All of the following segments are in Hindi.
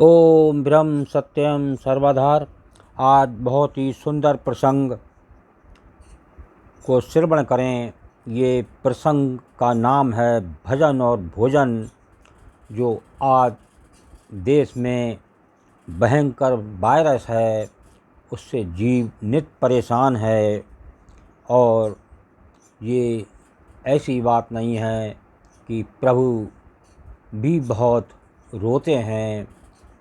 ओम ब्रह्म सत्यम सर्वधार। आज बहुत ही सुंदर प्रसंग को श्रवण करें। ये प्रसंग का नाम है भजन और भोजन। जो आज देश में भयंकर वायरस है, उससे जीव नित परेशान है। और ये ऐसी बात नहीं है कि प्रभु भी बहुत रोते हैं।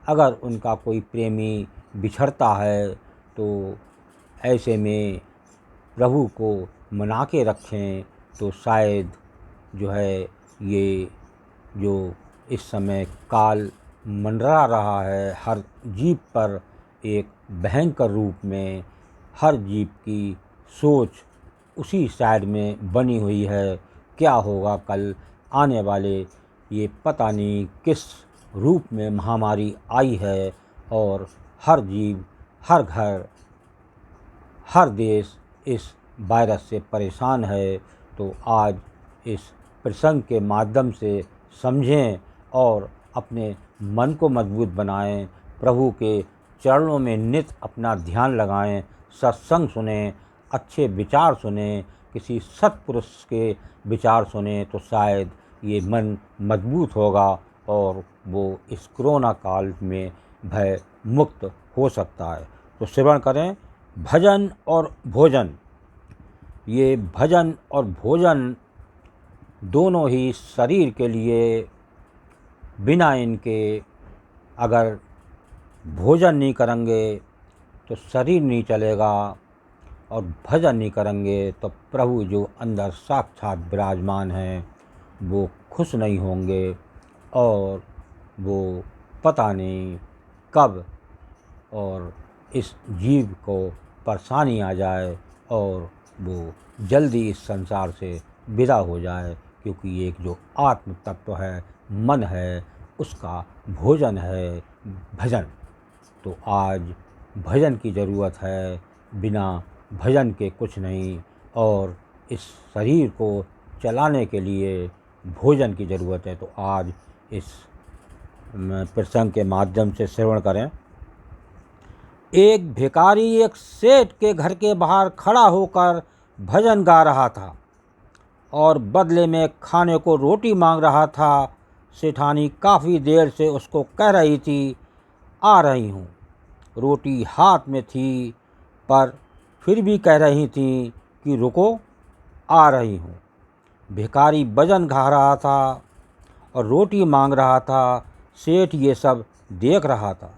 अगर उनका कोई प्रेमी बिछड़ता है तो ऐसे में प्रभु को मना के रखें तो शायद जो है ये जो इस समय काल मंडरा रहा है हर जीव पर एक भयंकर रूप में, हर जीव की सोच उसी साइड में बनी हुई है। क्या होगा कल आने वाले, ये पता नहीं किस रूप में महामारी आई है। और हर जीव, हर घर, हर देश इस वायरस से परेशान है। तो आज इस प्रसंग के माध्यम से समझें और अपने मन को मजबूत बनाएं। प्रभु के चरणों में नित अपना ध्यान लगाएं, सत्संग सुनें, अच्छे विचार सुनें, किसी सत्पुरुष के विचार सुनें तो शायद ये मन मजबूत होगा और वो इस कोरोना काल में भय मुक्त हो सकता है। तो श्रवण करें भजन और भोजन। ये भजन और भोजन दोनों ही शरीर के लिए, बिना इनके अगर भोजन नहीं करेंगे तो शरीर नहीं चलेगा, और भजन नहीं करेंगे तो प्रभु जो अंदर साक्षात विराजमान हैं वो खुश नहीं होंगे। और वो पता नहीं कब और इस जीव को परेशानी आ जाए और वो जल्दी इस संसार से विदा हो जाए। क्योंकि एक जो आत्म तत्व है, मन है, उसका भोजन है भजन। तो आज भजन की ज़रूरत है, बिना भजन के कुछ नहीं। और इस शरीर को चलाने के लिए भोजन की ज़रूरत है। तो आज इस प्रसंग के माध्यम से श्रवण करें। एक भिखारी एक सेठ के घर के बाहर खड़ा होकर भजन गा रहा था और बदले में खाने को रोटी मांग रहा था। सेठानी काफ़ी देर से उसको कह रही थी, आ रही हूँ। रोटी हाथ में थी पर फिर भी कह रही थी कि रुको, आ रही हूँ। भिखारी भजन गा रहा था और रोटी मांग रहा था। सेठ ये सब देख रहा था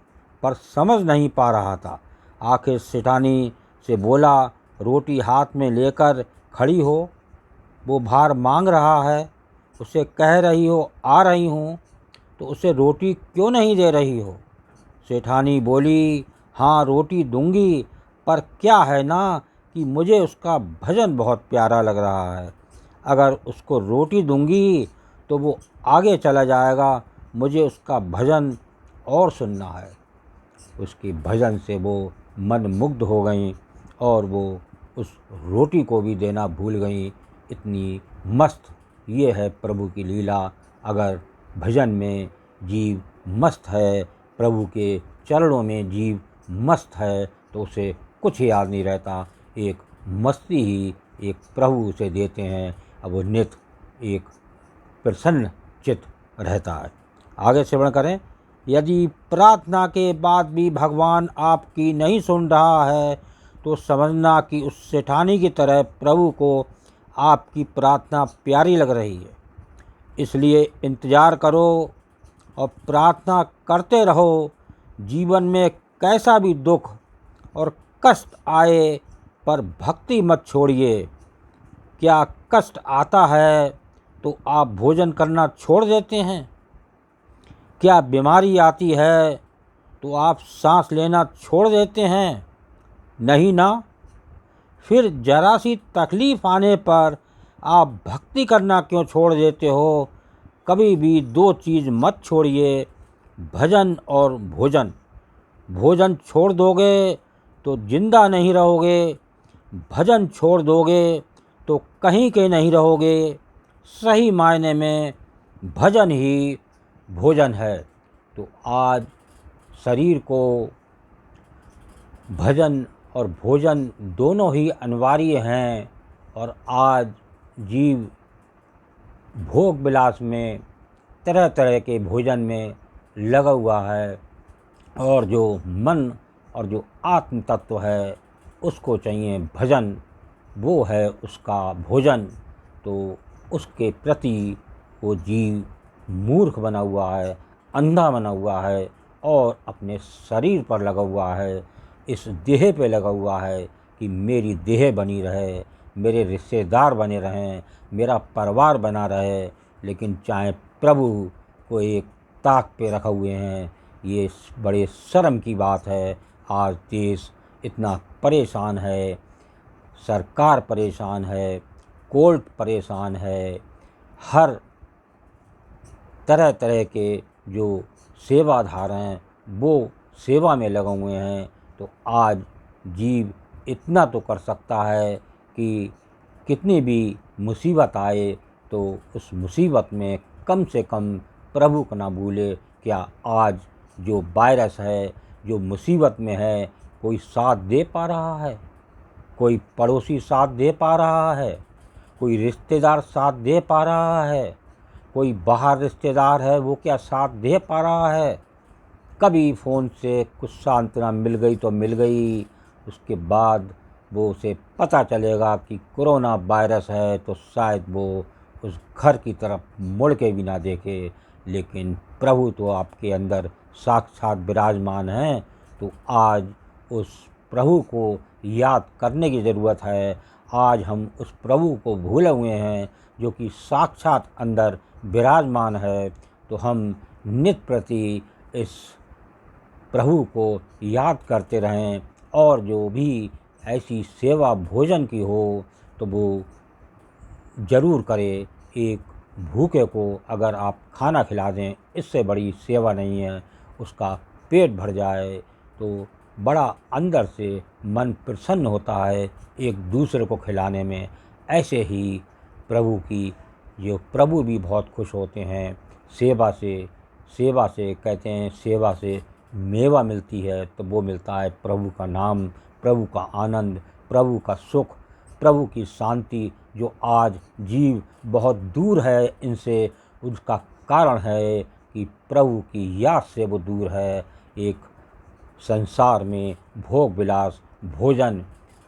पर समझ नहीं पा रहा था। आखिर सेठानी से बोला, रोटी हाथ में लेकर खड़ी हो, वो भार मांग रहा है, उसे कह रही हो आ रही हूँ, तो उसे रोटी क्यों नहीं दे रही हो? सेठानी बोली, हाँ रोटी दूंगी, पर क्या है ना कि मुझे उसका भजन बहुत प्यारा लग रहा है। अगर उसको रोटी दूंगी तो वो आगे चला जाएगा, मुझे उसका भजन और सुनना है। उसके भजन से वो मन मुग्ध हो गई और वो उस रोटी को भी देना भूल गई। इतनी मस्त ये है प्रभु की लीला। अगर भजन में जीव मस्त है, प्रभु के चरणों में जीव मस्त है, तो उसे कुछ याद नहीं रहता। एक मस्ती ही एक प्रभु उसे देते हैं, अब वो नित एक प्रसन्न चित्त रहता है। आगे श्रवण करें। यदि प्रार्थना के बाद भी भगवान आपकी नहीं सुन रहा है तो समझना कि उस सेठानी की तरह प्रभु को आपकी प्रार्थना प्यारी लग रही है। इसलिए इंतज़ार करो और प्रार्थना करते रहो। जीवन में कैसा भी दुख और कष्ट आए पर भक्ति मत छोड़िए। क्या कष्ट आता है तो आप भोजन करना छोड़ देते हैं? क्या बीमारी आती है तो आप सांस लेना छोड़ देते हैं? नहीं ना। फिर जरा सी तकलीफ़ आने पर आप भक्ति करना क्यों छोड़ देते हो? कभी भी दो चीज़ मत छोड़िए, भजन और भोजन। भोजन छोड़ दोगे तो जिंदा नहीं रहोगे, भजन छोड़ दोगे तो कहीं के नहीं रहोगे। सही मायने में भजन ही भोजन है। तो आज शरीर को भजन और भोजन दोनों ही अनिवार्य हैं, और आज जीव भोग विलास में तरह तरह के भोजन में लगा हुआ है, और जो मन और जो आत्म तत्व है उसको चाहिए भजन, वो है उसका भोजन। तो उसके प्रति वो जीव मूर्ख बना हुआ है, अंधा बना हुआ है, और अपने शरीर पर लगा हुआ है, इस देह पे लगा हुआ है कि मेरी देह बनी रहे, मेरे रिश्तेदार बने रहें, मेरा परिवार बना रहे, लेकिन चाहे प्रभु को एक ताक पे रखे हुए हैं। ये बड़े शर्म की बात है। आज देश इतना परेशान है, सरकार परेशान है, कोर्ट परेशान है, हर तरह तरह के जो सेवाधार हैं वो सेवा में लगे हुए हैं। तो आज जीव इतना तो कर सकता है कि कितनी भी मुसीबत आए तो उस मुसीबत में कम से कम प्रभु को ना भूले। क्या आज जो वायरस है, जो मुसीबत में है, कोई साथ दे पा रहा है? कोई पड़ोसी साथ दे पा रहा है? कोई रिश्तेदार साथ दे पा रहा है? कोई बाहर रिश्तेदार है वो क्या साथ दे पा रहा है? कभी फ़ोन से कुछ सांत्वना मिल गई तो मिल गई, उसके बाद वो उसे पता चलेगा कि कोरोना वायरस है तो शायद वो उस घर की तरफ मुड़ के भी ना देखे। लेकिन प्रभु तो आपके अंदर साक्षात विराजमान हैं। तो आज उस प्रभु को याद करने की ज़रूरत है। आज हम उस प्रभु को भूले हुए हैं जो कि साक्षात अंदर विराजमान है। तो हम नित्य प्रति इस प्रभु को याद करते रहें, और जो भी ऐसी सेवा भोजन की हो तो वो ज़रूर करें। एक भूखे को अगर आप खाना खिला दें, इससे बड़ी सेवा नहीं है। उसका पेट भर जाए तो बड़ा अंदर से मन प्रसन्न होता है एक दूसरे को खिलाने में। ऐसे ही प्रभु की जो प्रभु भी बहुत खुश होते हैं सेवा से। सेवा से कहते हैं, सेवा से मेवा मिलती है तो वो मिलता है प्रभु का नाम, प्रभु का आनंद, प्रभु का सुख, प्रभु की शांति। जो आज जीव बहुत दूर है इनसे, उसका कारण है कि प्रभु की याद से वो दूर है। एक संसार में भोग विलास, भोजन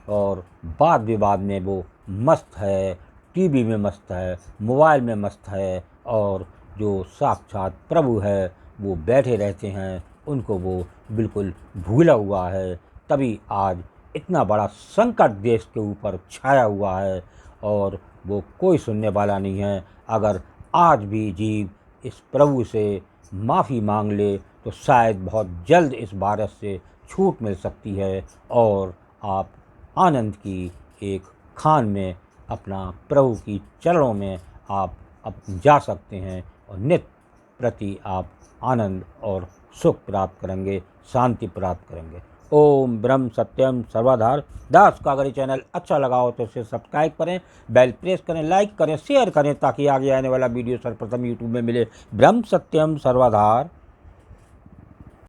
और वाद विवाद में वो मस्त है, टीवी में मस्त है, मोबाइल में मस्त है, और जो साक्षात प्रभु है वो बैठे रहते हैं, उनको वो बिल्कुल भूला हुआ है। तभी आज इतना बड़ा संकट देश के ऊपर छाया हुआ है, और वो कोई सुनने वाला नहीं है। अगर आज भी जीव इस प्रभु से माफ़ी मांग ले तो शायद बहुत जल्द इस वायरस से छूट मिल सकती है, और आप आनंद की एक खान में अपना प्रभु की चरणों में आप जा सकते हैं, और नित्य प्रति आप आनंद और सुख प्राप्त करेंगे, शांति प्राप्त करेंगे। ओम ब्रह्म सत्यम सर्वधार दास का अगर ये चैनल अच्छा लगा हो तो इसे सब्सक्राइब करें, बेल प्रेस करें, लाइक करें, शेयर करें, ताकि आगे आने वाला वीडियो सर्वप्रथम यूट्यूब में मिले। ब्रह्म सत्यम सर्वधार।